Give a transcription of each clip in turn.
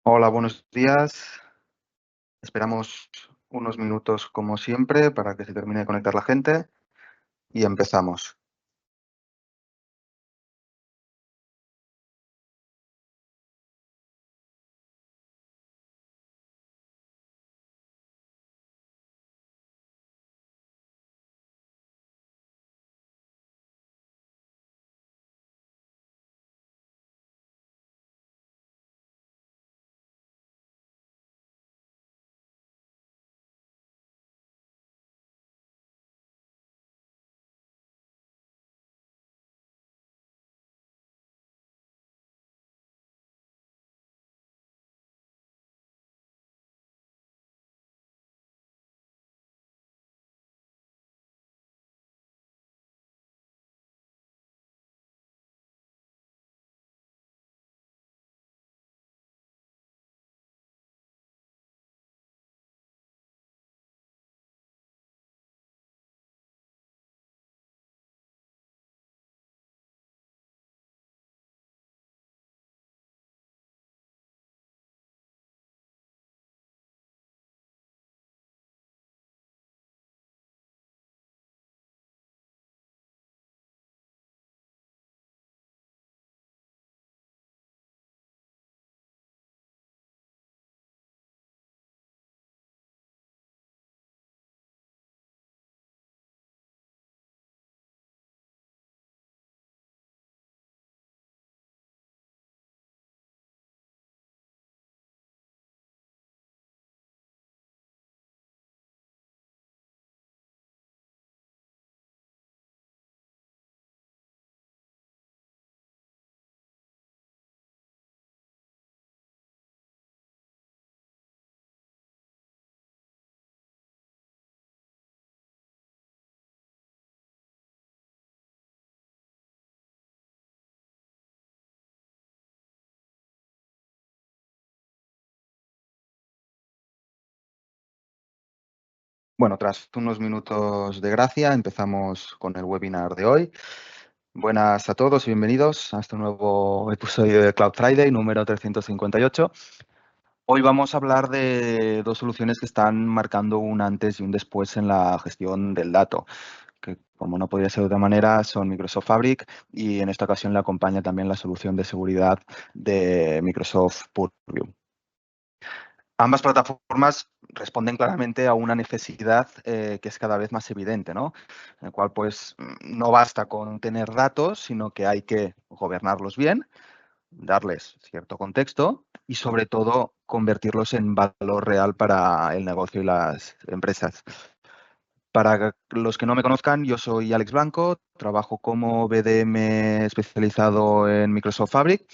Hola, buenos días. Esperamos unos minutos como siempre para que se termine de conectar la gente y empezamos. Bueno, tras unos minutos de gracia, empezamos con el webinar de hoy. Buenas a todos y bienvenidos a este nuevo episodio de Cloud Friday número 358. Hoy vamos a hablar de dos soluciones que están marcando un antes y un después en la gestión del dato, que como no podría ser de otra manera son Microsoft Fabric y en esta ocasión le acompaña también la solución de seguridad de Microsoft Purview. Ambas plataformas responden claramente a una necesidad que es cada vez más evidente, ¿no? En el cual pues no basta con tener datos, sino que hay que gobernarlos bien, darles cierto contexto y sobre todo convertirlos en valor real para el negocio y las empresas. Para los que no me conozcan, yo soy Alex Blanco, trabajo como BDM especializado en Microsoft Fabric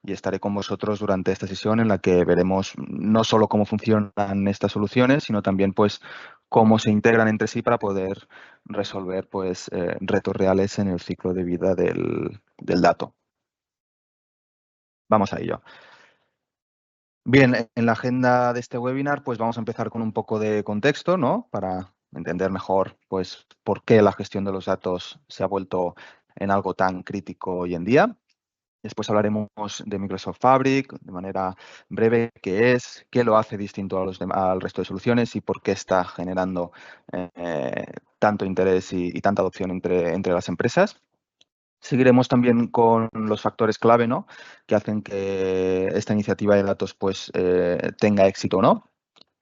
y estaré con vosotros durante esta sesión en la que veremos no solo cómo funcionan estas soluciones, sino también pues cómo se integran entre sí para poder resolver pues retos reales en el ciclo de vida del dato. Vamos a ello. Bien, en la agenda de este webinar pues vamos a empezar con un poco de contexto, ¿no? Para entender mejor pues por qué la gestión de los datos se ha vuelto en algo tan crítico hoy en día. Después hablaremos de Microsoft Fabric de manera breve, qué es, qué lo hace distinto al resto de soluciones y por qué está generando tanto interés y tanta adopción entre las empresas. Seguiremos también con los factores clave, ¿no?, que hacen que esta iniciativa de datos pues, tenga éxito o no.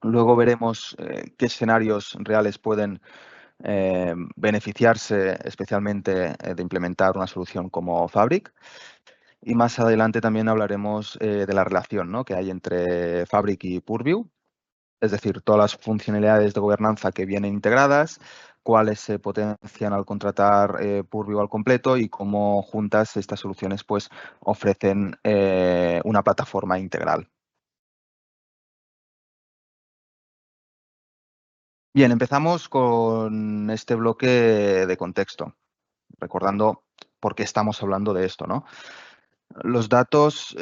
Luego veremos qué escenarios reales pueden beneficiarse especialmente de implementar una solución como Fabric. Y más adelante también hablaremos de la relación, ¿no?, que hay entre Fabric y Purview, es decir, todas las funcionalidades de gobernanza que vienen integradas, cuáles se potencian al contratar Purview al completo y cómo juntas estas soluciones pues, ofrecen una plataforma integral. Bien, empezamos con este bloque de contexto, recordando por qué estamos hablando de esto, ¿no? Los datos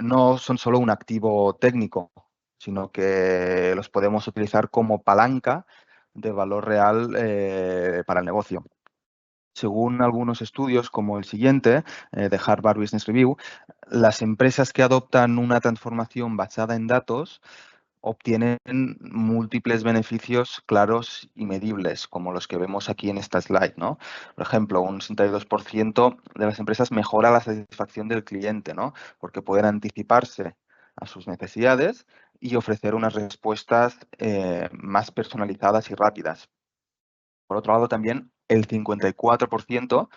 no son solo un activo técnico, sino que los podemos utilizar como palanca de valor real para el negocio. Según algunos estudios, como el siguiente, de Harvard Business Review, las empresas que adoptan una transformación basada en datos obtienen múltiples beneficios claros y medibles, como los que vemos aquí en esta slide, ¿no? Por ejemplo, un 62% de las empresas mejora la satisfacción del cliente, ¿no? Porque pueden anticiparse a sus necesidades y ofrecer unas respuestas más personalizadas y rápidas. Por otro lado, también el 54%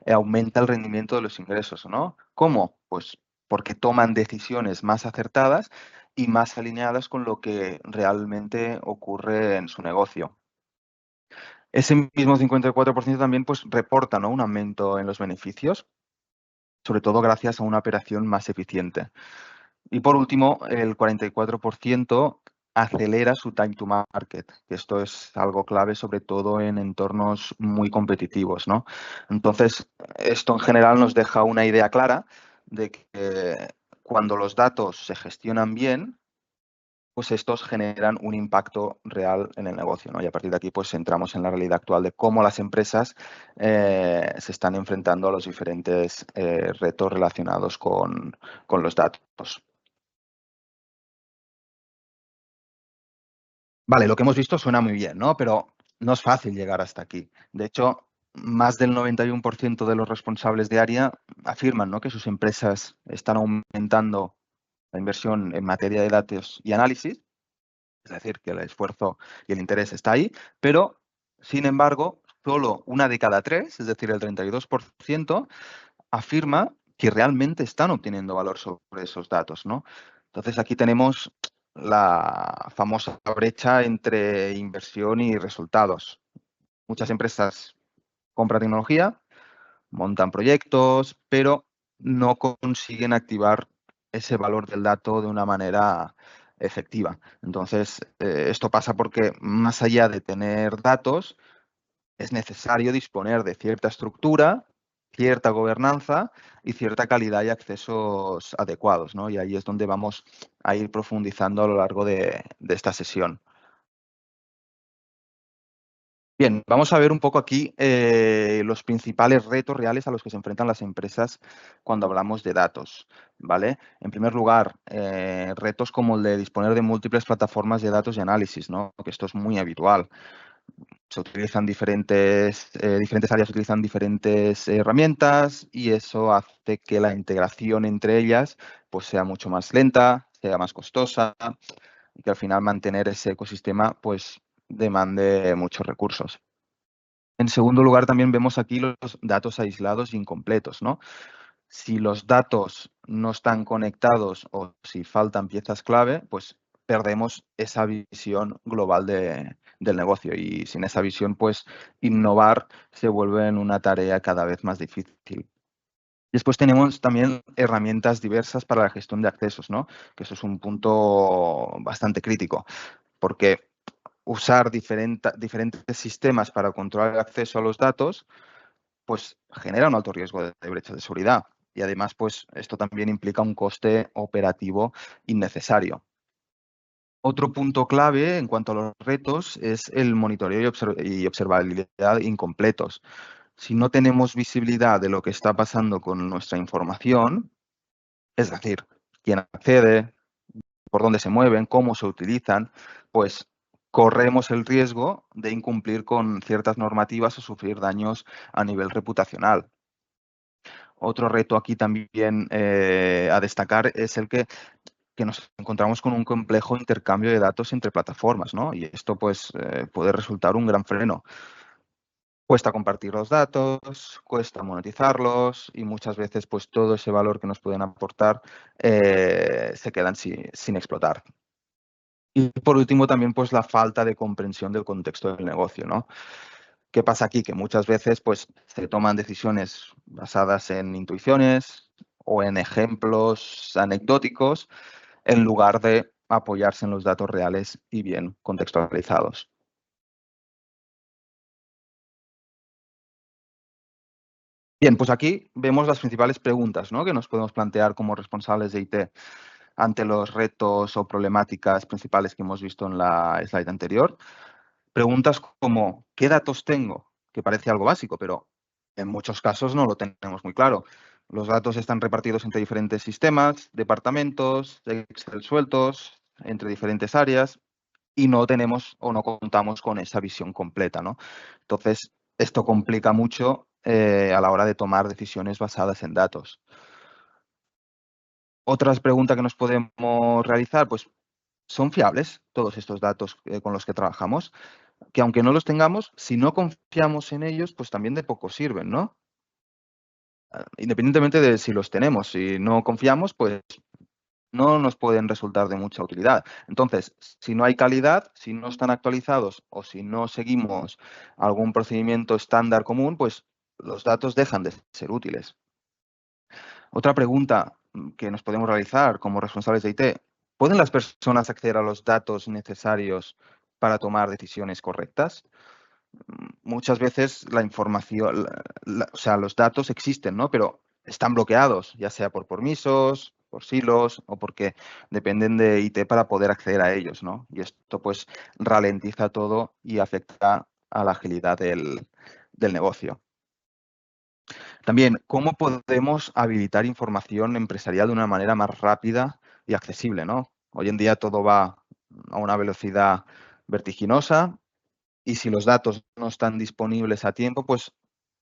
aumenta el rendimiento de los ingresos, ¿no? ¿Cómo? Pues porque toman decisiones más acertadas y más alineadas con lo que realmente ocurre en su negocio. Ese mismo 54% también pues, reporta, ¿no?, un aumento en los beneficios, sobre todo gracias a una operación más eficiente. Y por último, el 44% acelera su time to market, que esto es algo clave sobre todo en entornos muy competitivos, ¿no? Entonces, esto en general nos deja una idea clara de que cuando los datos se gestionan bien, pues estos generan un impacto real en el negocio, ¿no? Y a partir de aquí, pues entramos en la realidad actual de cómo las empresas se están enfrentando a los diferentes retos relacionados con los datos. Vale, lo que hemos visto suena muy bien, ¿no? Pero no es fácil llegar hasta aquí. De hecho, más del 91% de los responsables de área afirman, ¿no?, que sus empresas están aumentando la inversión en materia de datos y análisis, es decir, que el esfuerzo y el interés está ahí, pero, sin embargo, solo una de cada tres, es decir, el 32%, afirma que realmente están obteniendo valor sobre esos datos, ¿no? Entonces, aquí tenemos la famosa brecha entre inversión y resultados. Muchas empresas compran tecnología, montan proyectos, pero no consiguen activar ese valor del dato de una manera efectiva. Entonces, esto pasa porque más allá de tener datos, es necesario disponer de cierta estructura, cierta gobernanza y cierta calidad y accesos adecuados, ¿no? Y ahí es donde vamos a ir profundizando a lo largo de esta sesión. Bien, vamos a ver un poco aquí los principales retos reales a los que se enfrentan las empresas cuando hablamos de datos, ¿vale? En primer lugar, retos como el de disponer de múltiples plataformas de datos y análisis, ¿no? Que esto es muy habitual. Se utilizan diferentes áreas utilizan diferentes herramientas y eso hace que la integración entre ellas pues sea mucho más lenta, sea más costosa y que al final mantener ese ecosistema pues demande muchos recursos. En segundo lugar, también vemos aquí los datos aislados e incompletos, ¿no? Si los datos no están conectados o si faltan piezas clave, pues perdemos esa visión global del negocio y sin esa visión, pues innovar se vuelve en una tarea cada vez más difícil. Después tenemos también herramientas diversas para la gestión de accesos, ¿no? Que eso es un punto bastante crítico, porque usar diferentes sistemas para controlar el acceso a los datos pues genera un alto riesgo de brecha de seguridad. Y además, pues esto también implica un coste operativo innecesario. Otro punto clave en cuanto a los retos es el monitoreo y observabilidad incompletos. Si no tenemos visibilidad de lo que está pasando con nuestra información, es decir, quién accede, por dónde se mueven, cómo se utilizan, pues corremos el riesgo de incumplir con ciertas normativas o sufrir daños a nivel reputacional. Otro reto aquí también a destacar es el que nos encontramos con un complejo intercambio de datos entre plataformas, ¿no? Y esto pues puede resultar un gran freno. Cuesta compartir los datos, cuesta monetizarlos y muchas veces pues todo ese valor que nos pueden aportar se quedan sin explotar. Y por último también pues la falta de comprensión del contexto del negocio, ¿no? ¿Qué pasa aquí? Que muchas veces pues, se toman decisiones basadas en intuiciones o en ejemplos anecdóticos en lugar de apoyarse en los datos reales y bien contextualizados. Bien, pues aquí vemos las principales preguntas, ¿no?, que nos podemos plantear como responsables de IT ante los retos o problemáticas principales que hemos visto en la slide anterior. Preguntas como, ¿qué datos tengo? Que parece algo básico, pero En muchos casos no lo tenemos muy claro. Los datos están repartidos entre diferentes sistemas, departamentos, Excel sueltos, entre diferentes áreas y no tenemos o no contamos con esa visión completa, ¿no? Entonces, esto complica mucho a la hora de tomar decisiones basadas en datos. Otras preguntas que nos podemos realizar, pues, ¿son fiables todos estos datos con los que trabajamos? Que aunque no los tengamos, si no confiamos en ellos, pues también de poco sirven, ¿no? Independientemente de si los tenemos, si no confiamos, pues no nos pueden resultar de mucha utilidad. Entonces, si no hay calidad, si no están actualizados o si no seguimos algún procedimiento estándar común, pues los datos dejan de ser útiles. Otra pregunta que nos podemos realizar como responsables de IT, ¿pueden las personas acceder a los datos necesarios para tomar decisiones correctas? Muchas veces la información, o sea, los datos existen, ¿no? Pero están bloqueados, ya sea por permisos, por silos o porque dependen de IT para poder acceder a ellos, ¿no? Y esto pues ralentiza todo y afecta a la agilidad del negocio. También, ¿cómo podemos habilitar información empresarial de una manera más rápida y accesible, ¿no? Hoy en día todo va a una velocidad vertiginosa y si los datos no están disponibles a tiempo, pues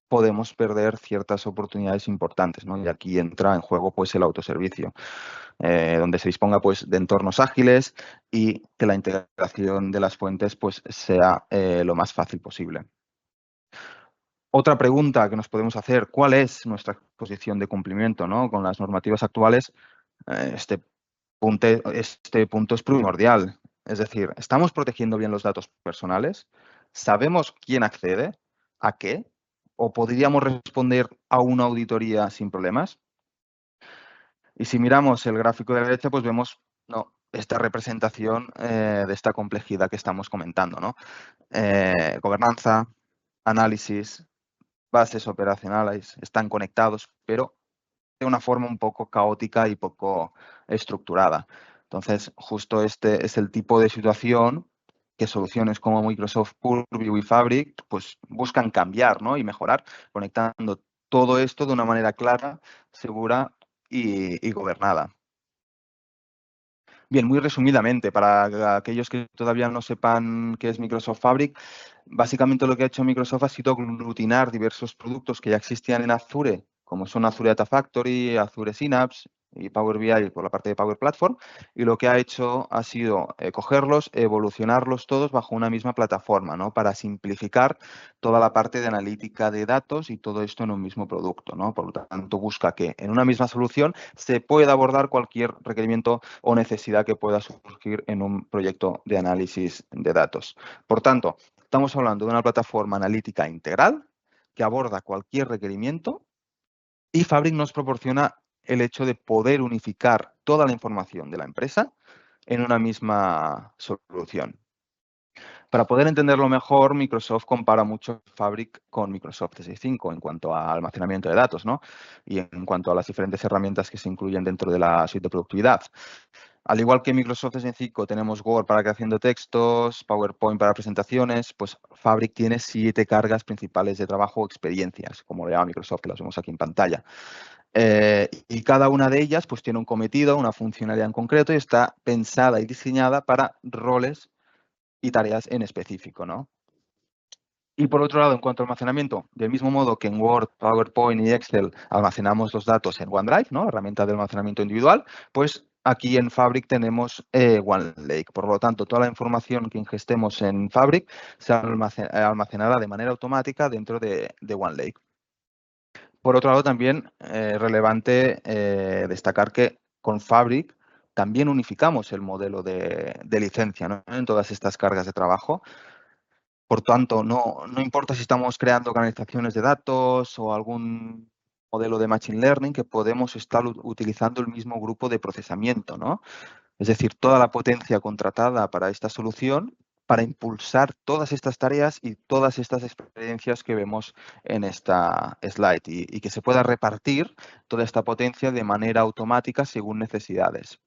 podemos perder ciertas oportunidades importantes, ¿no? Y aquí entra en juego pues el autoservicio, donde se disponga pues de entornos ágiles y que la integración de las fuentes pues sea lo más fácil posible. Otra pregunta que nos podemos hacer, ¿cuál es nuestra posición de cumplimiento, ¿no? Con las normativas actuales? Este punto es primordial. Es decir, ¿estamos protegiendo bien los datos personales? ¿Sabemos quién accede? ¿A qué? ¿O podríamos responder a una auditoría sin problemas? Y si miramos el gráfico de la derecha, pues vemos no, esta representación de esta complejidad que estamos comentando, ¿no? Gobernanza, análisis, bases operacionales están conectados, pero de una forma un poco caótica y poco estructurada. Entonces, justo este es el tipo de situación que soluciones como Microsoft Purview y Fabric pues buscan cambiar, ¿no? Y mejorar, conectando todo esto de una manera clara, segura y gobernada. Bien, muy resumidamente, para aquellos que todavía no sepan qué es Microsoft Fabric, básicamente lo que ha hecho Microsoft ha sido aglutinar diversos productos que ya existían en Azure, como son Azure Data Factory, Azure Synapse y Power BI por la parte de Power Platform, y lo que ha hecho ha sido cogerlos, evolucionarlos todos bajo una misma plataforma, ¿no? Para simplificar toda la parte de analítica de datos y todo esto en un mismo producto, ¿no? Por lo tanto, busca que en una misma solución se pueda abordar cualquier requerimiento o necesidad que pueda surgir en un proyecto de análisis de datos. Por tanto, estamos hablando de una plataforma analítica integral que aborda cualquier requerimiento y Fabric nos proporciona el hecho de poder unificar toda la información de la empresa en una misma solución. Para poder entenderlo mejor, Microsoft compara mucho Fabric con Microsoft 365 en cuanto a almacenamiento de datos, ¿no? Y en cuanto a las diferentes herramientas que se incluyen dentro de la suite de productividad. Al igual que Microsoft 365 tenemos Word para creación de textos, PowerPoint para presentaciones, pues Fabric tiene 7 cargas principales de trabajo o experiencias, como le llama Microsoft, que las vemos aquí en pantalla. Y cada una de ellas pues tiene un cometido, una funcionalidad en concreto y está pensada y diseñada para roles y tareas en específico, ¿no? Y por otro lado, en cuanto a almacenamiento, del mismo modo que en Word, PowerPoint y Excel almacenamos los datos en OneDrive, ¿no? Herramienta de almacenamiento individual, pues aquí en Fabric tenemos OneLake. Por lo tanto, toda la información que ingestemos en Fabric se almacenará de manera automática dentro de OneLake. Por otro lado, también relevante destacar que con Fabric también unificamos el modelo de licencia, ¿no? En todas estas cargas de trabajo. Por tanto, no importa si estamos creando organizaciones de datos o algún modelo de Machine Learning, que podemos estar utilizando el mismo grupo de procesamiento, ¿no? Es decir, toda la potencia contratada para esta solución para impulsar todas estas tareas y todas estas experiencias que vemos en esta slide y que se pueda repartir toda esta potencia de manera automática según necesidades.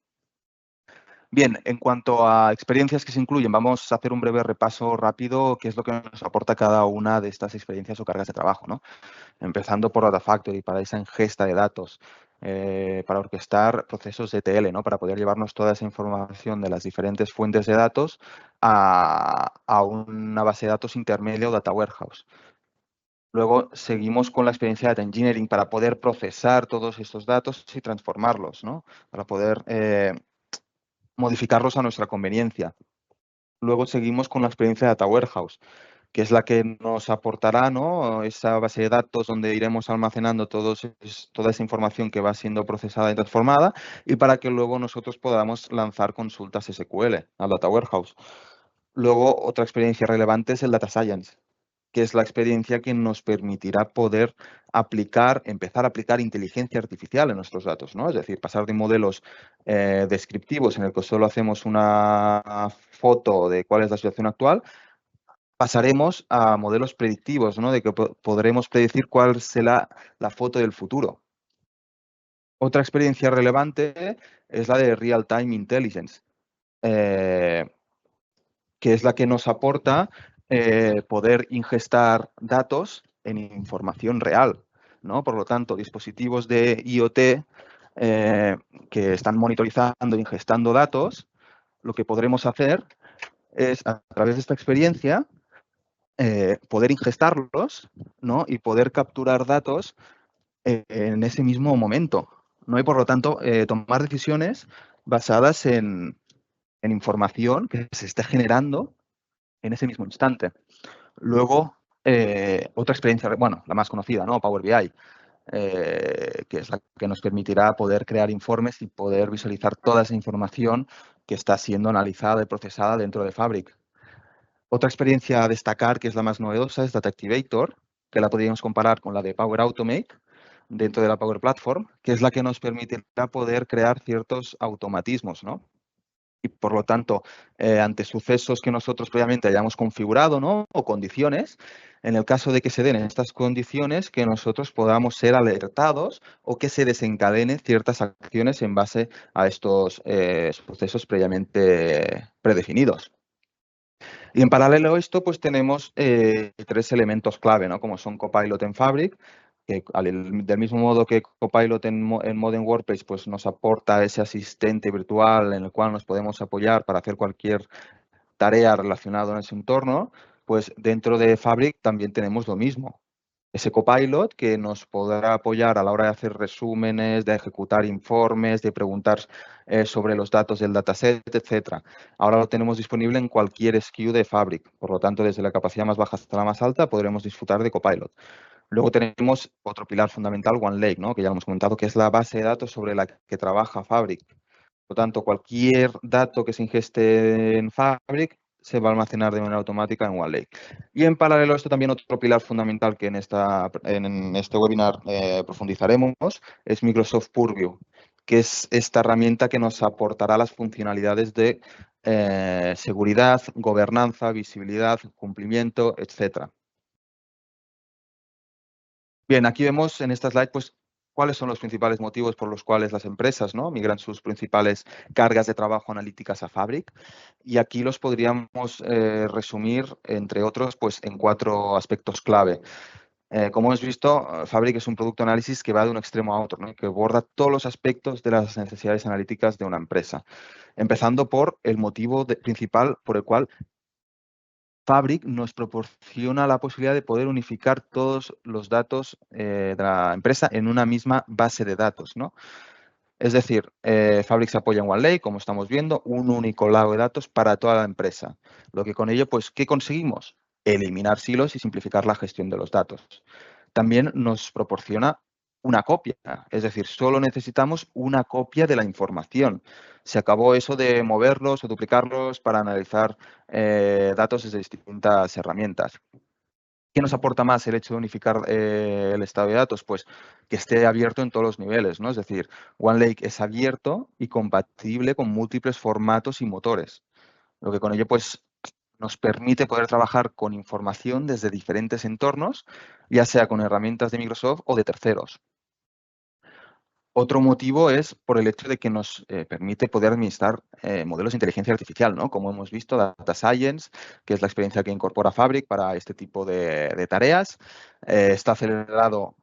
Bien, en cuanto a experiencias que se incluyen, vamos a hacer un breve repaso rápido, qué es lo que nos aporta cada una de estas experiencias o cargas de trabajo, ¿no? Empezando por Data Factory, para esa ingesta de datos, para orquestar procesos de ETL, ¿no? Para poder llevarnos toda esa información de las diferentes fuentes de datos a una base de datos intermedia o data warehouse. Luego seguimos con la experiencia de Data Engineering para poder procesar todos estos datos y transformarlos, ¿no? Para poder modificarlos a nuestra conveniencia. Luego seguimos con la experiencia de Data Warehouse, que es la que nos aportará, ¿no?, esa base de datos donde iremos almacenando toda esa información que va siendo procesada y transformada, y para que luego nosotros podamos lanzar consultas SQL al Data Warehouse. Luego, otra experiencia relevante es el Data Science, que es la experiencia que nos permitirá poder empezar a aplicar inteligencia artificial en nuestros datos, ¿no? Es decir, pasar de modelos descriptivos en el que solo hacemos una foto de cuál es la situación actual, pasaremos a modelos predictivos, ¿no? De que podremos predecir cuál será la foto del futuro. Otra experiencia relevante es la de Real Time Intelligence, eh, que es la que nos aporta poder ingestar datos en información real, ¿no? Por lo tanto, dispositivos de IoT que están monitorizando e ingestando datos, lo que podremos hacer es, a través de esta experiencia, poder ingestarlos, ¿no? Y poder capturar datos en ese mismo momento, ¿no? Y por lo tanto, tomar decisiones basadas en información que se esté generando en ese mismo instante. Luego, otra experiencia, bueno, la más conocida, ¿no? Power BI, que es la que nos permitirá poder crear informes y poder visualizar toda esa información que está siendo analizada y procesada dentro de Fabric. Otra experiencia a destacar, que es la más novedosa, es Data Activator, que la podríamos comparar con la de Power Automate dentro de la Power Platform, que es la que nos permitirá poder crear ciertos automatismos, ¿no? Y por lo tanto, ante sucesos que nosotros previamente hayamos configurado, ¿no?, o condiciones, en el caso de que se den estas condiciones, que nosotros podamos ser alertados o que se desencadenen ciertas acciones en base a estos sucesos previamente predefinidos. Y en paralelo a esto, pues tenemos tres elementos clave, ¿no? Como son Copilot en Fabric, que del mismo modo que Copilot en Modern Workplace pues nos aporta ese asistente virtual en el cual nos podemos apoyar para hacer cualquier tarea relacionada en ese entorno, pues dentro de Fabric también tenemos lo mismo. Ese Copilot que nos podrá apoyar a la hora de hacer resúmenes, de ejecutar informes, de preguntar sobre los datos del dataset, etcétera. Ahora lo tenemos disponible en cualquier SKU de Fabric. Por lo tanto, desde la capacidad más baja hasta la más alta, podremos disfrutar de Copilot. Luego tenemos otro pilar fundamental, OneLake, ¿no?, que ya lo hemos comentado, que es la base de datos sobre la que trabaja Fabric. Por lo tanto, cualquier dato que se ingeste en Fabric se va a almacenar de manera automática en OneLake. Y en paralelo a esto, también otro pilar fundamental que en este webinar profundizaremos es Microsoft Purview, que es esta herramienta que nos aportará las funcionalidades de seguridad, gobernanza, visibilidad, cumplimiento, etcétera. Bien, aquí vemos en esta slide, pues, cuáles son los principales motivos por los cuales las empresas, ¿no?, migran sus principales cargas de trabajo analíticas a Fabric. Y aquí los podríamos resumir, entre otros, pues, en 4 aspectos clave. Como hemos visto, Fabric es un producto de análisis que va de un extremo a otro, ¿no?, y que aborda todos los aspectos de las necesidades analíticas de una empresa. Empezando por el motivo principal por el cual Fabric nos proporciona la posibilidad de poder unificar todos los datos de la empresa en una misma base de datos, ¿no? Es decir, Fabric se apoya en OneLake, como estamos viendo, un único lago de datos para toda la empresa. Lo que con ello, pues, ¿qué conseguimos? Eliminar silos y simplificar la gestión de los datos. También nos proporciona una copia, es decir, solo necesitamos una copia de la información. Se acabó eso de moverlos o duplicarlos para analizar datos desde distintas herramientas. ¿Qué nos aporta más el hecho de unificar el estado de datos? Pues que esté abierto en todos los niveles, ¿no? Es decir, OneLake es abierto y compatible con múltiples formatos y motores, lo que con ello, pues, nos permite poder trabajar con información desde diferentes entornos, ya sea con herramientas de Microsoft o de terceros. Otro motivo es por el hecho de que nos permite poder administrar modelos de inteligencia artificial, ¿no? Como hemos visto, Data Science, que es la experiencia que incorpora Fabric para este tipo de tareas. Está acelerado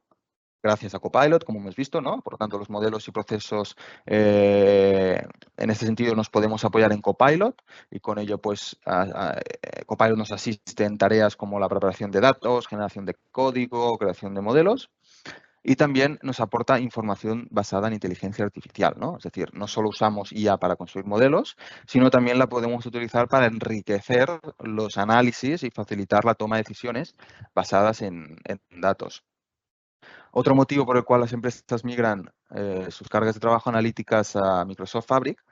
gracias a Copilot, como hemos visto, ¿no? Por lo tanto, los modelos y procesos en este sentido nos podemos apoyar en Copilot y con ello, pues, Copilot nos asiste en tareas como la preparación de datos, generación de código, creación de modelos. Y también nos aporta información basada en inteligencia artificial, ¿no? Es decir, no solo usamos IA para construir modelos, sino también la podemos utilizar para enriquecer los análisis y facilitar la toma de decisiones basadas en datos. Otro motivo por el cual las empresas migran sus cargas de trabajo analíticas a Microsoft Fabric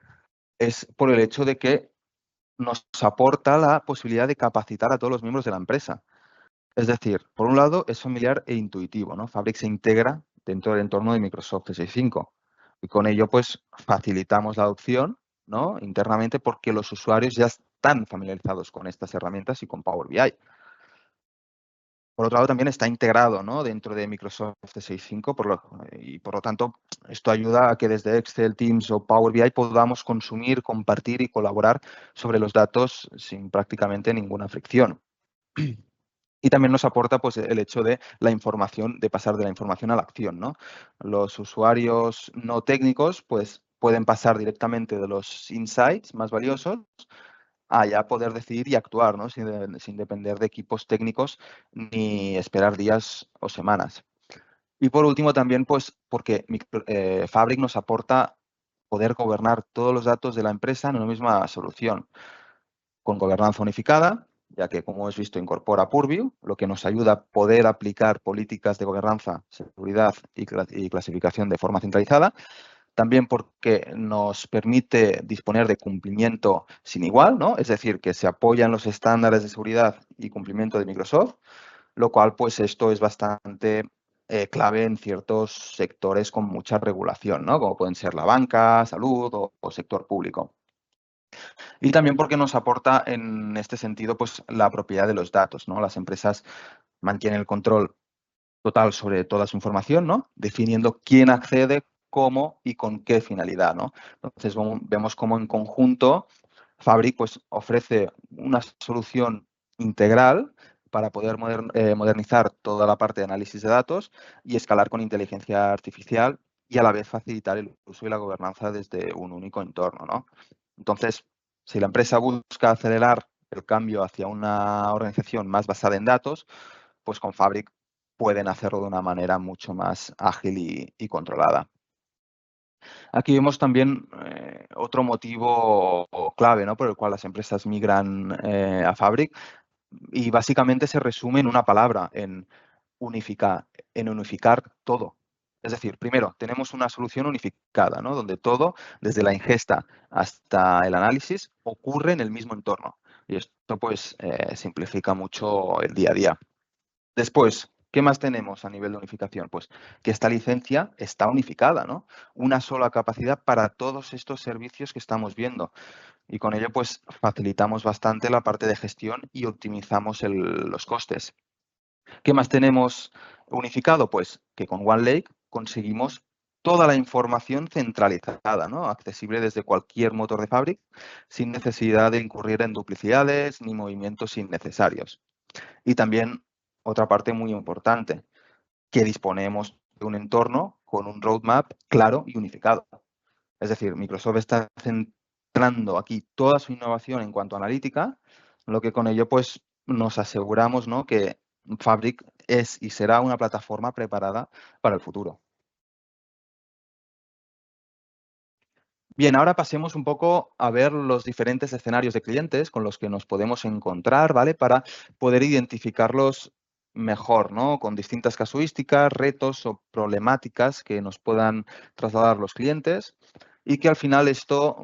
es por el hecho de que nos aporta la posibilidad de capacitar a todos los miembros de la empresa. Es decir, por un lado, es familiar e intuitivo, ¿no? Fabric se integra dentro del entorno de Microsoft 365 y con ello, pues, facilitamos la adopción, ¿no? Internamente porque los usuarios ya están familiarizados con estas herramientas y con Power BI. Por otro lado, también está integrado, ¿no? Dentro de Microsoft 365 y por lo tanto, esto ayuda a que desde Excel, Teams o Power BI podamos consumir, compartir y colaborar sobre los datos sin prácticamente ninguna fricción. Y también nos aporta, pues, el hecho de la información, de pasar de la información a la acción, ¿no? Los usuarios no técnicos, pues, pueden pasar directamente de los insights más valiosos a ya poder decidir y actuar, ¿no? Sin depender de equipos técnicos ni esperar días o semanas. Y por último también, pues, porque Fabric nos aporta poder gobernar todos los datos de la empresa en una misma solución con gobernanza unificada, ya que, como hemos visto, incorpora Purview, lo que nos ayuda a poder aplicar políticas de gobernanza, seguridad y clasificación de forma centralizada. También porque nos permite disponer de cumplimiento sin igual, ¿no? Es decir, que se apoyan los estándares de seguridad y cumplimiento de Microsoft, lo cual, pues, esto es bastante clave en ciertos sectores con mucha regulación, ¿no? Como pueden ser la banca, salud o sector público. Y también porque nos aporta en este sentido, pues, la propiedad de los datos, ¿no? Las empresas mantienen el control total sobre toda su información, ¿no? Definiendo quién accede, cómo y con qué finalidad, ¿no? Entonces, vemos cómo en conjunto Fabric, pues, ofrece una solución integral para poder modernizar toda la parte de análisis de datos y escalar con inteligencia artificial y a la vez facilitar el uso y la gobernanza desde un único entorno, ¿no? Entonces, si la empresa busca acelerar el cambio hacia una organización más basada en datos, pues con Fabric pueden hacerlo de una manera mucho más ágil y controlada. Aquí vemos también otro motivo clave, ¿no? Por el cual las empresas migran a Fabric y básicamente se resume en una palabra, en unificar todo. Es decir, primero, tenemos una solución unificada, ¿no? Donde todo, desde la ingesta hasta el análisis, ocurre en el mismo entorno. Y esto, pues, simplifica mucho el día a día. Después, ¿qué más tenemos a nivel de unificación? Pues que esta licencia está unificada, ¿no? Una sola capacidad para todos estos servicios que estamos viendo. Y con ello, pues, facilitamos bastante la parte de gestión y optimizamos los costes. ¿Qué más tenemos unificado? Pues que con OneLake conseguimos toda la información centralizada, ¿no? Accesible desde cualquier motor de Fabric, sin necesidad de incurrir en duplicidades ni movimientos innecesarios. Y también otra parte muy importante, que disponemos de un entorno con un roadmap claro y unificado. Es decir, Microsoft está centrando aquí toda su innovación en cuanto a analítica, lo que con ello, pues, nos aseguramos, ¿no?, que Fabric es y será una plataforma preparada para el futuro. Bien, ahora pasemos un poco a ver los diferentes escenarios de clientes con los que nos podemos encontrar, ¿vale? Para poder identificarlos mejor, ¿no? Con distintas casuísticas, retos o problemáticas que nos puedan trasladar los clientes y que al final esto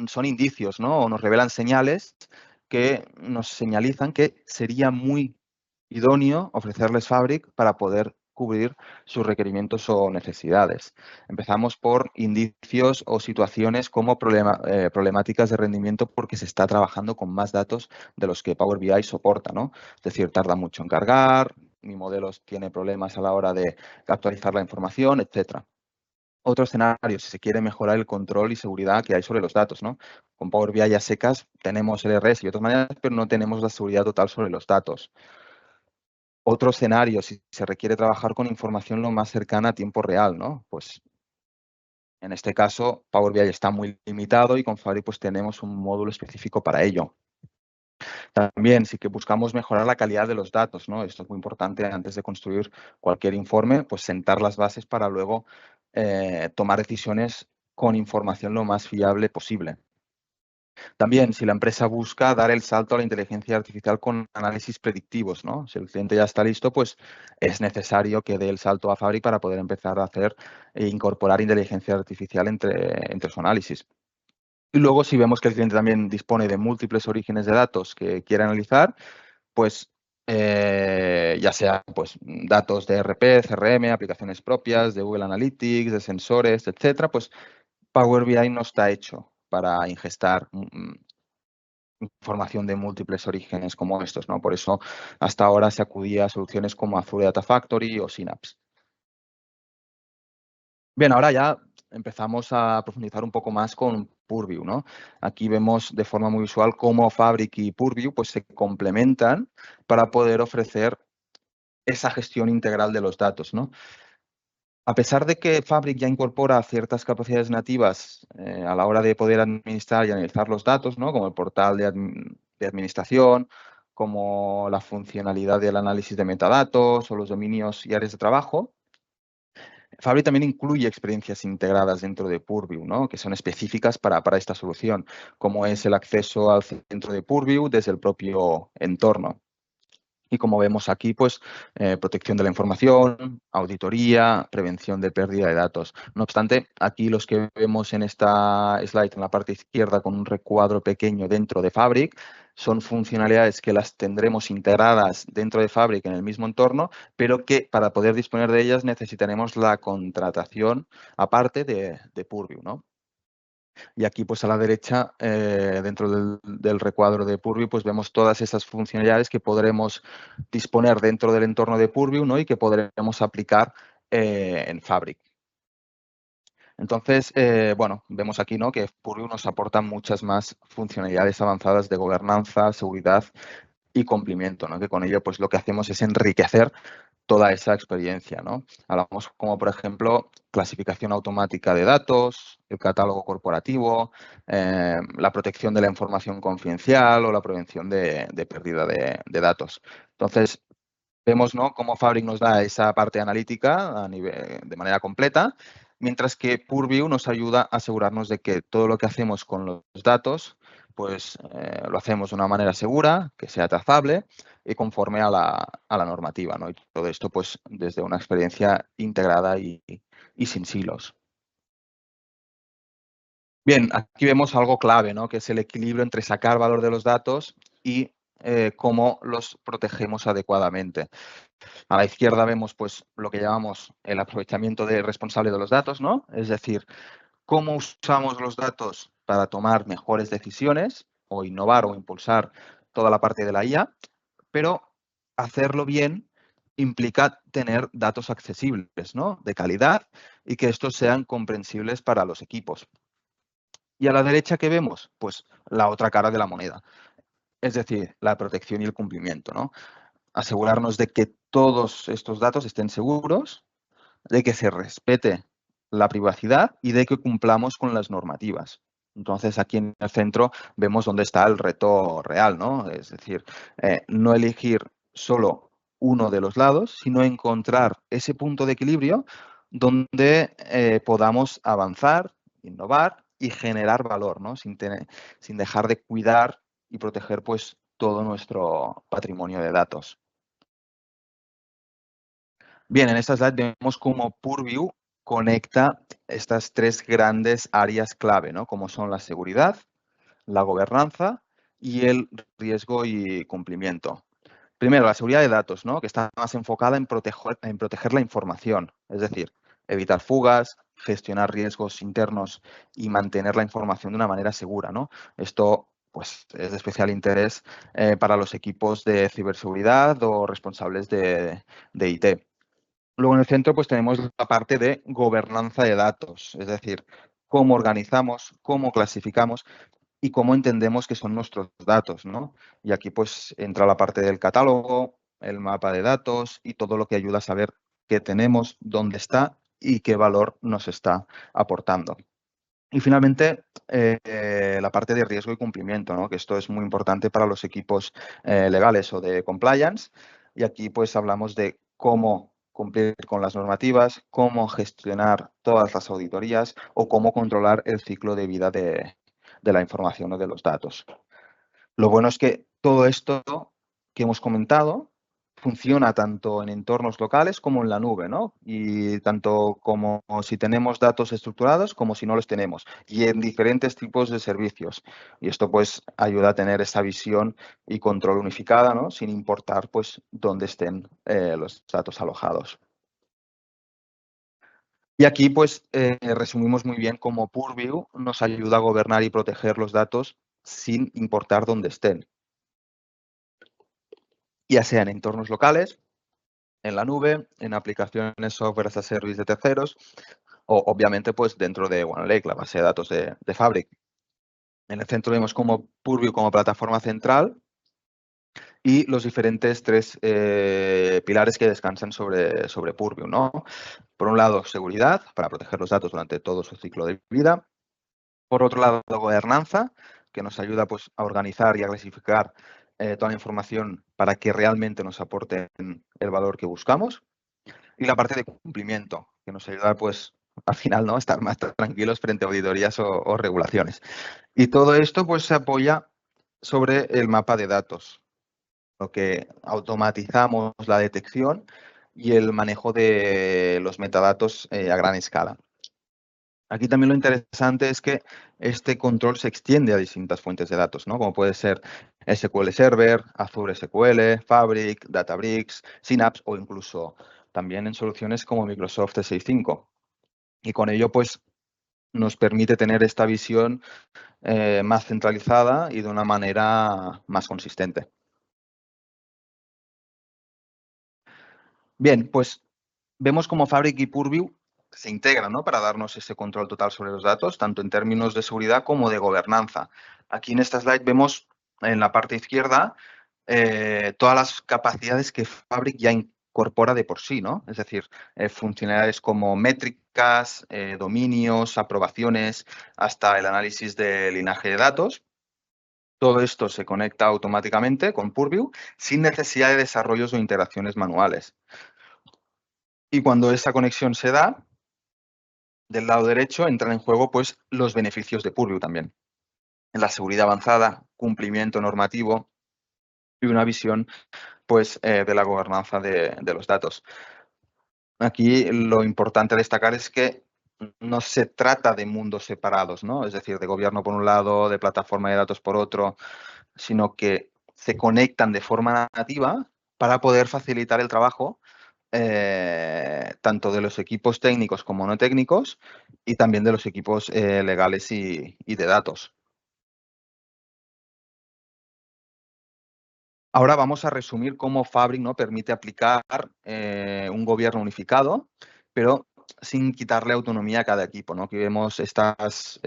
son indicios, ¿no? O nos revelan señales que nos señalizan que sería muy idóneo ofrecerles Fabric para poder cubrir sus requerimientos o necesidades. Empezamos por indicios o situaciones como problemáticas de rendimiento porque se está trabajando con más datos de los que Power BI soporta, ¿no? Es decir, tarda mucho en cargar, mi modelo tiene problemas a la hora de actualizar la información, etcétera. Otro escenario, si se quiere mejorar el control y seguridad que hay sobre los datos, ¿no? Con Power BI a secas tenemos el RS y otras maneras, pero no tenemos la seguridad total sobre los datos. Otro escenario, si se requiere trabajar con información lo más cercana a tiempo real, ¿no? Pues en este caso, Power BI está muy limitado y con Fabric pues tenemos un módulo específico para ello. También sí que buscamos mejorar la calidad de los datos, ¿no? Esto es muy importante antes de construir cualquier informe, pues sentar las bases para luego tomar decisiones con información lo más fiable posible. También, si la empresa busca dar el salto a la inteligencia artificial con análisis predictivos, ¿no? Si el cliente ya está listo, pues es necesario que dé el salto a Fabric para poder empezar a hacer e incorporar inteligencia artificial entre su análisis. Y luego, si vemos que el cliente también dispone de múltiples orígenes de datos que quiere analizar, pues ya sea pues, datos de ERP, CRM, aplicaciones propias, de Google Analytics, de sensores, etcétera, pues Power BI no está hecho para ingestar información de múltiples orígenes como estos, ¿no? Por eso hasta ahora se acudía a soluciones como Azure Data Factory o Synapse. Bien, ahora ya empezamos a profundizar un poco más con Purview, ¿no? Aquí vemos de forma muy visual cómo Fabric y Purview pues, se complementan para poder ofrecer esa gestión integral de los datos, ¿no? A pesar de que Fabric ya incorpora ciertas capacidades nativas a la hora de poder administrar y analizar los datos, ¿no? Como el portal de administración, como la funcionalidad del análisis de metadatos o los dominios y áreas de trabajo, Fabric también incluye experiencias integradas dentro de Purview, ¿no? Que son específicas para esta solución, como es el acceso al centro de Purview desde el propio entorno. Y como vemos aquí, pues protección de la información, auditoría, prevención de pérdida de datos. No obstante, aquí los que vemos en esta slide en la parte izquierda con un recuadro pequeño dentro de Fabric son funcionalidades que las tendremos integradas dentro de Fabric en el mismo entorno, pero que para poder disponer de ellas necesitaremos la contratación aparte de Purview, ¿no? Y aquí, pues a la derecha, dentro del recuadro de Purview, pues vemos todas esas funcionalidades que podremos disponer dentro del entorno de Purview, ¿no? Y que podremos aplicar en Fabric. Entonces, bueno, vemos aquí, ¿no? Que Purview nos aporta muchas más funcionalidades avanzadas de gobernanza, seguridad y cumplimiento, ¿no? Que con ello, pues lo que hacemos es enriquecer toda esa experiencia, ¿no? Hablamos como, por ejemplo, clasificación automática de datos, el catálogo corporativo, la protección de la información confidencial o la prevención de pérdida de datos. Entonces, vemos, ¿no?, cómo Fabric nos da esa parte analítica de manera completa, mientras que Purview nos ayuda a asegurarnos de que todo lo que hacemos con los datos pues lo hacemos de una manera segura, que sea trazable y conforme a la normativa, ¿no? Y todo esto pues desde una experiencia integrada y sin silos. Bien, aquí vemos algo clave, ¿no? Que es el equilibrio entre sacar valor de los datos y cómo los protegemos adecuadamente. A la izquierda vemos pues lo que llamamos el aprovechamiento responsable de los datos, ¿no? Es decir, cómo usamos los datos para tomar mejores decisiones o innovar o impulsar toda la parte de la IA, pero hacerlo bien implica tener datos accesibles, ¿no? De calidad y que estos sean comprensibles para los equipos. Y a la derecha, ¿qué vemos? Pues la otra cara de la moneda, es decir, la protección y el cumplimiento, ¿no? Asegurarnos de que todos estos datos estén seguros, de que se respete la privacidad y de que cumplamos con las normativas. Entonces, aquí en el centro vemos dónde está el reto real, ¿no? Es decir, no elegir solo uno de los lados, sino encontrar ese punto de equilibrio donde podamos avanzar, innovar y generar valor, ¿no? Sin dejar de cuidar y proteger pues todo nuestro patrimonio de datos. Bien, en esta slide vemos cómo Purview conecta estas tres grandes áreas clave, ¿no? Como son la seguridad, la gobernanza y el riesgo y cumplimiento. Primero, la seguridad de datos, ¿no? Que está más enfocada en proteger la información, es decir, evitar fugas, gestionar riesgos internos y mantener la información de una manera segura, ¿no? Esto pues, es de especial interés para los equipos de ciberseguridad o responsables de IT. Luego en el centro pues tenemos la parte de gobernanza de datos, es decir, cómo organizamos, cómo clasificamos y cómo entendemos que son nuestros datos, ¿no? Y aquí pues entra la parte del catálogo, el mapa de datos y todo lo que ayuda a saber qué tenemos, dónde está y qué valor nos está aportando. Y finalmente, la parte de riesgo y cumplimiento, ¿no? Que esto es muy importante para los equipos legales o de compliance. Y aquí pues hablamos de cómo cumplir con las normativas, cómo gestionar todas las auditorías o cómo controlar el ciclo de vida de la información o de los datos. Lo bueno es que todo esto que hemos comentado funciona tanto en entornos locales como en la nube, ¿no? Y tanto como si tenemos datos estructurados como si no los tenemos, y en diferentes tipos de servicios. Y esto pues ayuda a tener esa visión y control unificada, ¿no? Sin importar pues dónde estén los datos alojados. Y aquí pues resumimos muy bien cómo Purview nos ayuda a gobernar y proteger los datos sin importar dónde estén, ya sea en entornos locales, en la nube, en aplicaciones software as a service de terceros o obviamente pues dentro de OneLake, la base de datos de Fabric. En el centro vemos como Purview como plataforma central y los diferentes tres pilares que descansan sobre Purview, ¿no? Por un lado, seguridad, para proteger los datos durante todo su ciclo de vida. Por otro lado, gobernanza, que nos ayuda pues, a organizar y a clasificar toda la información para que realmente nos aporten el valor que buscamos. Y la parte de cumplimiento, que nos ayuda, pues, al final, ¿no? Estar más tranquilos frente a auditorías o regulaciones. Y todo esto, pues, se apoya sobre el mapa de datos, lo que automatizamos la detección y el manejo de los metadatos a gran escala. Aquí también lo interesante es que este control se extiende a distintas fuentes de datos, ¿no? Como puede ser SQL Server, Azure SQL, Fabric, Databricks, Synapse o incluso también en soluciones como Microsoft 365. Y con ello, pues, nos permite tener esta visión más centralizada y de una manera más consistente. Bien, pues vemos cómo Fabric y Purview se integran, ¿no? Para darnos ese control total sobre los datos, tanto en términos de seguridad como de gobernanza. Aquí en esta slide vemos en la parte izquierda todas las capacidades que Fabric ya incorpora de por sí, ¿no? Es decir, funcionalidades como métricas, dominios, aprobaciones, hasta el análisis de linaje de datos. Todo esto se conecta automáticamente con Purview sin necesidad de desarrollos o interacciones manuales. Y cuando esa conexión se da, del lado derecho entran en juego pues, los beneficios de Purview también. En la seguridad avanzada, cumplimiento normativo y una visión pues, de la gobernanza de los datos. Aquí lo importante a destacar es que no se trata de mundos separados, ¿no? Es decir, de gobierno por un lado, de plataforma de datos por otro, sino que se conectan de forma nativa para poder facilitar el trabajo tanto de los equipos técnicos como no técnicos y también de los equipos legales y de datos. Ahora vamos a resumir cómo Fabric, ¿no? Permite aplicar un gobierno unificado, pero sin quitarle autonomía a cada equipo, ¿no? Aquí vemos estas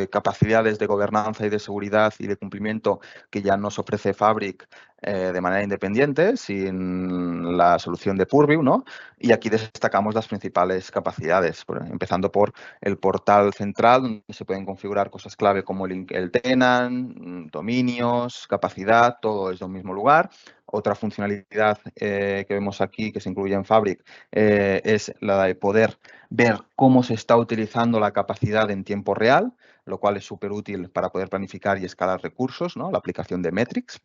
capacidades de gobernanza y de seguridad y de cumplimiento que ya nos ofrece Fabric de manera independiente, sin la solución de Purview, ¿no? Y aquí destacamos las principales capacidades, empezando por el portal central, donde se pueden configurar cosas clave como el tenant, dominios, capacidad, todo es de un mismo lugar. Otra funcionalidad que vemos aquí, que se incluye en Fabric, es la de poder ver cómo se está utilizando la capacidad en tiempo real, lo cual es súper útil para poder planificar y escalar recursos, ¿no? La aplicación de metrics.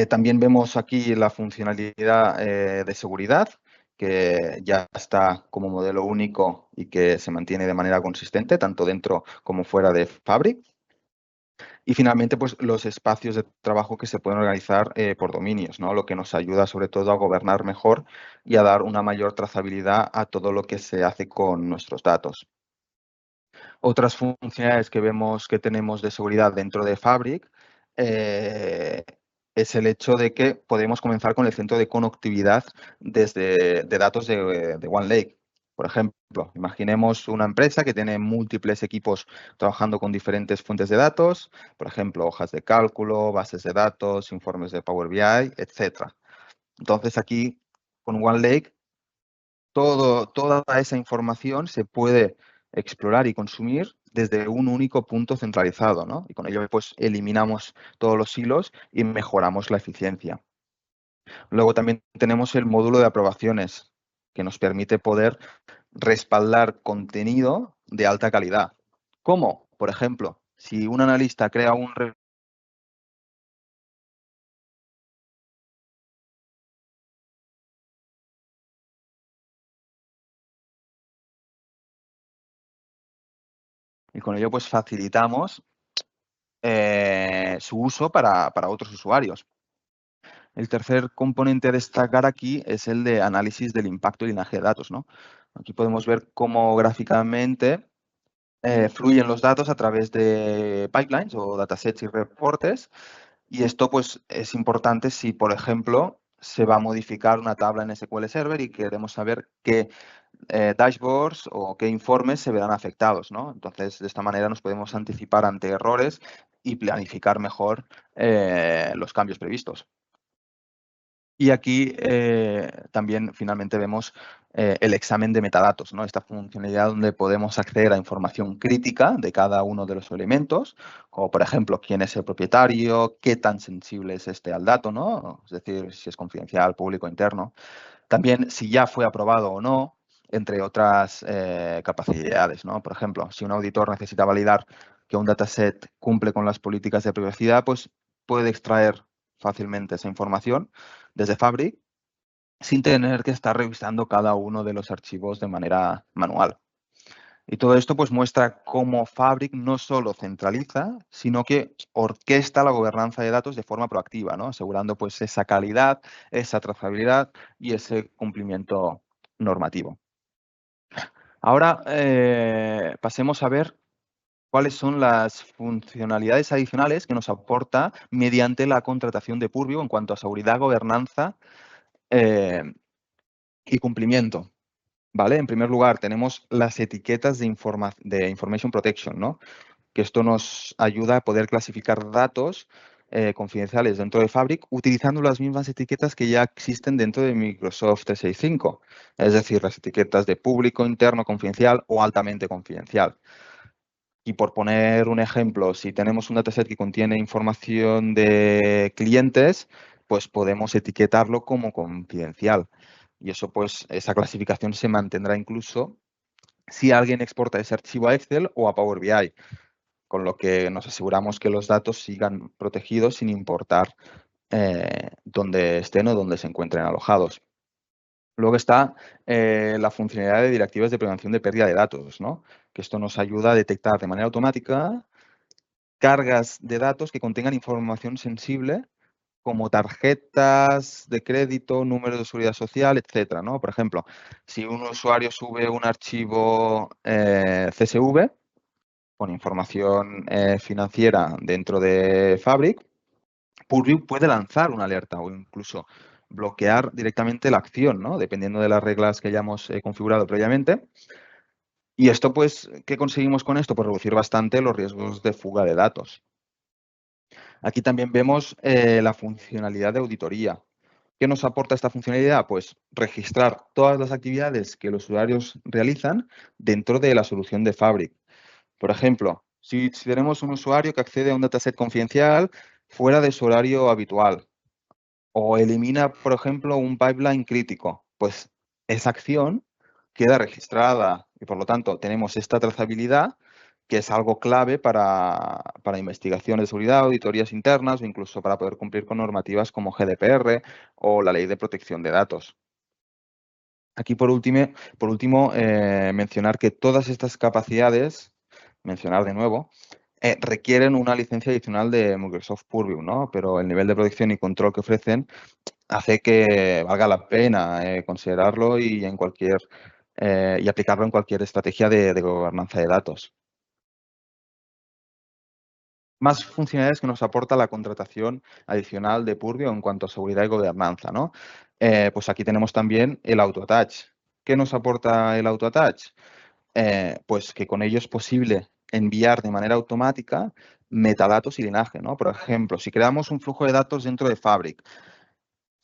También vemos aquí la funcionalidad de seguridad, que ya está como modelo único y que se mantiene de manera consistente, tanto dentro como fuera de Fabric. Y finalmente, pues los espacios de trabajo que se pueden organizar por dominios, ¿no? Lo que nos ayuda sobre todo a gobernar mejor y a dar una mayor trazabilidad a todo lo que se hace con nuestros datos. Otras funcionalidades que vemos que tenemos de seguridad dentro de Fabric eh, es el hecho de que podemos comenzar con el centro de conectividad de datos de OneLake. Por ejemplo, imaginemos una empresa que tiene múltiples equipos trabajando con diferentes fuentes de datos, por ejemplo, hojas de cálculo, bases de datos, informes de Power BI, etcétera. Entonces, aquí con OneLake toda esa información se puede explorar y consumir desde un único punto centralizado, ¿no? Y con ello, pues, eliminamos todos los hilos y mejoramos la eficiencia. Luego también tenemos el módulo de aprobaciones, que nos permite poder respaldar contenido de alta calidad. ¿Cómo? Por ejemplo, si un analista crea un y con ello, pues, facilitamos su uso para otros usuarios. El tercer componente a destacar aquí es el de análisis del impacto y linaje de datos, ¿no? Aquí podemos ver cómo gráficamente fluyen los datos a través de pipelines o datasets y reportes. Y esto, pues, es importante si, por ejemplo, se va a modificar una tabla en SQL Server y queremos saber qué dashboards o qué informes se verán afectados, ¿no? Entonces, de esta manera nos podemos anticipar ante errores y planificar mejor los cambios previstos. Y aquí también finalmente vemos el examen de metadatos, ¿no? Esta funcionalidad donde podemos acceder a información crítica de cada uno de los elementos, como por ejemplo quién es el propietario, qué tan sensible es este al dato, ¿no? Es decir, si es confidencial, público, interno. También si ya fue aprobado o no, entre otras capacidades, ¿no? Por ejemplo, si un auditor necesita validar que un dataset cumple con las políticas de privacidad, pues puede extraer fácilmente esa información desde Fabric sin tener que estar revisando cada uno de los archivos de manera manual. Y todo esto pues muestra cómo Fabric no solo centraliza, sino que orquesta la gobernanza de datos de forma proactiva, ¿no? Asegurando pues esa calidad, esa trazabilidad y ese cumplimiento normativo. Ahora pasemos a ver cuáles son las funcionalidades adicionales que nos aporta mediante la contratación de Purview en cuanto a seguridad, gobernanza eh, y cumplimiento. ¿Vale? En primer lugar, tenemos las etiquetas de Information Protection, ¿no? Que esto nos ayuda a poder clasificar datos confidenciales dentro de Fabric utilizando las mismas etiquetas que ya existen dentro de Microsoft 365, es decir, las etiquetas de público, interno, confidencial o altamente confidencial. Y por poner un ejemplo, si tenemos un dataset que contiene información de clientes, pues podemos etiquetarlo como confidencial. Y eso, pues, esa clasificación se mantendrá incluso si alguien exporta ese archivo a Excel o a Power BI, con lo que nos aseguramos que los datos sigan protegidos sin importar dónde estén o dónde se encuentren alojados. Luego está la funcionalidad de directivas de prevención de pérdida de datos, ¿no? Que esto nos ayuda a detectar de manera automática cargas de datos que contengan información sensible como tarjetas de crédito, números de seguridad social, etcétera, ¿no? Por ejemplo, si un usuario sube un archivo CSV con información financiera dentro de Fabric, Purview puede lanzar una alerta o incluso bloquear directamente la acción, ¿no? Dependiendo de las reglas que hayamos configurado previamente. Y esto, pues, ¿qué conseguimos con esto? Pues reducir bastante los riesgos de fuga de datos. Aquí también vemos la funcionalidad de auditoría. ¿Qué nos aporta esta funcionalidad? Pues registrar todas las actividades que los usuarios realizan dentro de la solución de Fabric. Por ejemplo, si tenemos un usuario que accede a un dataset confidencial fuera de su horario habitual o elimina, por ejemplo, un pipeline crítico, pues esa acción queda registrada y por lo tanto tenemos esta trazabilidad que es algo clave para investigaciones de seguridad, auditorías internas o incluso para poder cumplir con normativas como GDPR o la Ley de Protección de Datos. Aquí, por último, mencionar que todas estas capacidades, mencionar de nuevo, requieren una licencia adicional de Microsoft Purview, ¿no? Pero el nivel de protección y control que ofrecen hace que valga la pena considerarlo y aplicarlo en cualquier estrategia de gobernanza de datos. Más funcionalidades que nos aporta la contratación adicional de Purview en cuanto a seguridad y gobernanza, ¿no? Pues aquí tenemos también el auto-attach. ¿Qué nos aporta el auto-attach? Pues que con ello es posible enviar de manera automática metadatos y linaje, ¿no? Por ejemplo, si creamos un flujo de datos dentro de Fabric,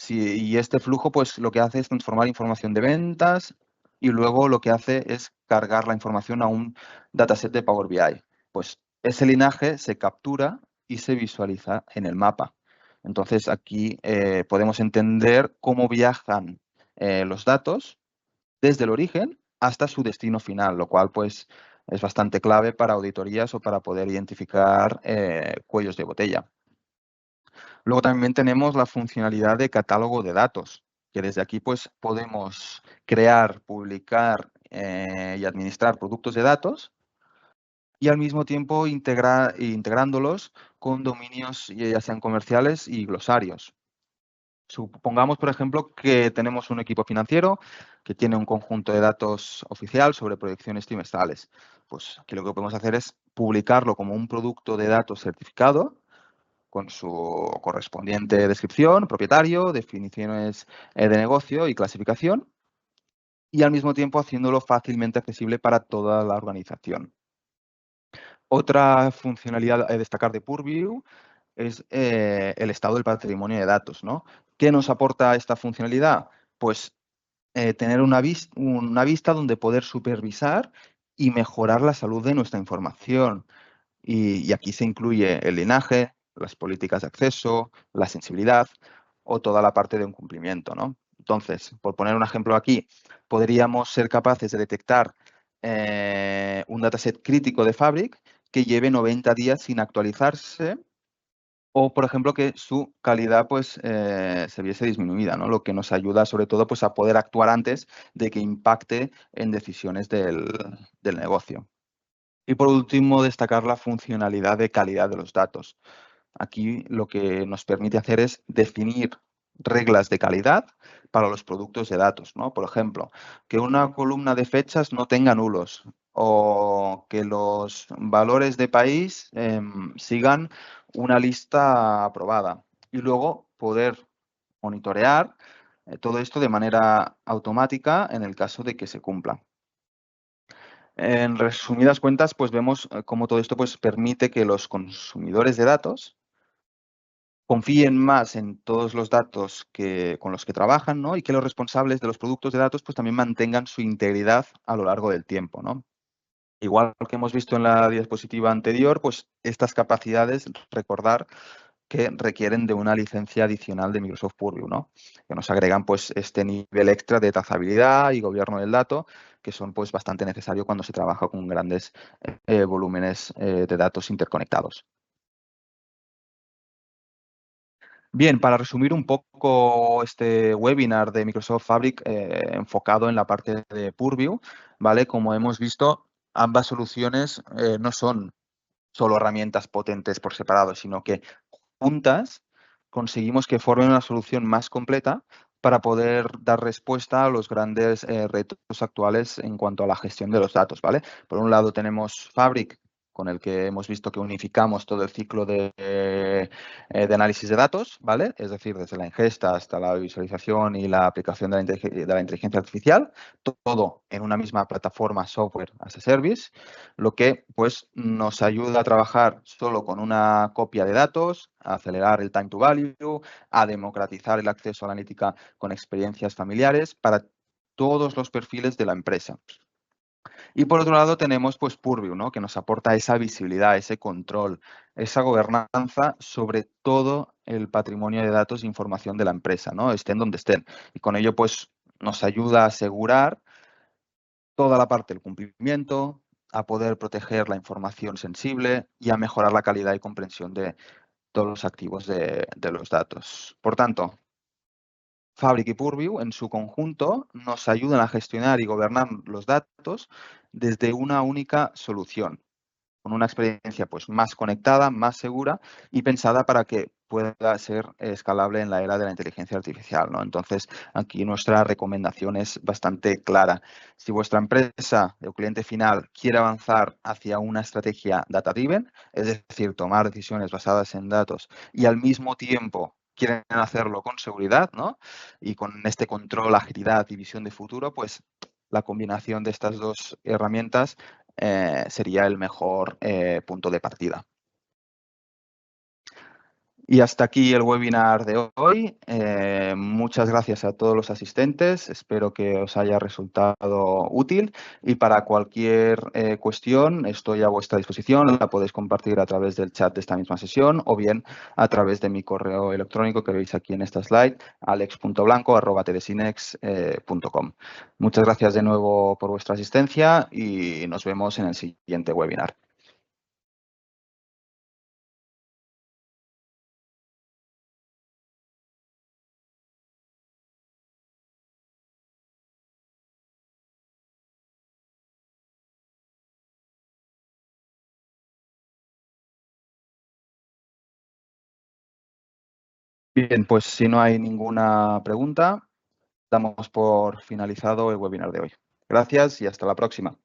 y este flujo pues lo que hace es transformar información de ventas y luego lo que hace es cargar la información a un dataset de Power BI. Pues ese linaje se captura y se visualiza en el mapa. Entonces aquí podemos entender cómo viajan los datos desde el origen hasta su destino final, lo cual pues es bastante clave para auditorías o para poder identificar cuellos de botella. Luego también tenemos la funcionalidad de catálogo de datos, que desde aquí pues podemos crear, publicar y administrar productos de datos y al mismo tiempo integrándolos con dominios ya sean comerciales y glosarios. Supongamos, por ejemplo, que tenemos un equipo financiero que tiene un conjunto de datos oficial sobre proyecciones trimestrales. Pues aquí lo que podemos hacer es publicarlo como un producto de datos certificado con su correspondiente descripción, propietario, definiciones de negocio y clasificación, y al mismo tiempo haciéndolo fácilmente accesible para toda la organización. Otra funcionalidad a destacar de Purview es el estado del patrimonio de datos, ¿no? ¿Qué nos aporta esta funcionalidad? Pues tener una vista donde poder supervisar y mejorar la salud de nuestra información. Y aquí se incluye el linaje, las políticas de acceso, la sensibilidad o toda la parte de un cumplimiento, ¿no? Entonces, por poner un ejemplo aquí, podríamos ser capaces de detectar un dataset crítico de Fabric que lleve 90 días sin actualizarse o, por ejemplo, que su calidad pues, se viese disminuida, ¿no? Lo que nos ayuda sobre todo pues, a poder actuar antes de que impacte en decisiones del negocio. Y por último, destacar la funcionalidad de calidad de los datos. Aquí lo que nos permite hacer es definir reglas de calidad para los productos de datos, ¿no? Por ejemplo, que una columna de fechas no tenga nulos o que los valores de país sigan una lista aprobada. Y luego poder monitorear todo esto de manera automática en el caso de que se cumpla. En resumidas cuentas, pues vemos cómo todo esto pues, permite que los consumidores de datos confíen más en todos los datos con los que trabajan, ¿no? Y que los responsables de los productos de datos pues, también mantengan su integridad a lo largo del tiempo, ¿no? Igual que hemos visto en la diapositiva anterior, pues estas capacidades, recordar que requieren de una licencia adicional de Microsoft Purview, ¿no? Que nos agregan pues este nivel extra de trazabilidad y gobierno del dato, que son pues bastante necesarios cuando se trabaja con grandes volúmenes de datos interconectados. Bien, para resumir un poco este webinar de Microsoft Fabric enfocado en la parte de Purview, ¿vale? Como hemos visto, ambas soluciones no son solo herramientas potentes por separado, sino que juntas conseguimos que formen una solución más completa para poder dar respuesta a los grandes retos actuales en cuanto a la gestión de los datos, ¿vale? Por un lado tenemos Fabric, con el que hemos visto que unificamos todo el ciclo de análisis de datos, ¿vale? Es decir, desde la ingesta hasta la visualización y la aplicación de la inteligencia artificial, todo en una misma plataforma software as a service, lo que pues, nos ayuda a trabajar solo con una copia de datos, a acelerar el time to value, a democratizar el acceso a la analítica con experiencias familiares para todos los perfiles de la empresa. Y por otro lado tenemos pues Purview, ¿no? Que nos aporta esa visibilidad, ese control, esa gobernanza sobre todo el patrimonio de datos e información de la empresa, ¿no? Estén donde estén. Y con ello pues nos ayuda a asegurar toda la parte del cumplimiento, a poder proteger la información sensible y a mejorar la calidad y comprensión de todos los activos de los datos. Por tanto, Fabric y Purview en su conjunto nos ayudan a gestionar y gobernar los datos desde una única solución. con una experiencia pues, más conectada, más segura y pensada para que pueda ser escalable en la era de la inteligencia artificial, ¿no? Entonces, aquí nuestra recomendación es bastante clara. Si vuestra empresa o cliente final quiere avanzar hacia una estrategia data-driven, es decir, tomar decisiones basadas en datos y al mismo tiempo quieren hacerlo con seguridad, ¿no? Y con este control, agilidad y visión de futuro, pues la combinación de estas dos herramientas sería el mejor punto de partida. Y hasta aquí el webinar de hoy. Muchas gracias a todos los asistentes. Espero que os haya resultado útil y para cualquier cuestión estoy a vuestra disposición. La podéis compartir a través del chat de esta misma sesión o bien a través de mi correo electrónico que veis aquí en esta slide, alex.blanco@tdsinex.com. Muchas gracias de nuevo por vuestra asistencia y nos vemos en el siguiente webinar. Bien, pues si no hay ninguna pregunta, damos por finalizado el webinar de hoy. Gracias y hasta la próxima.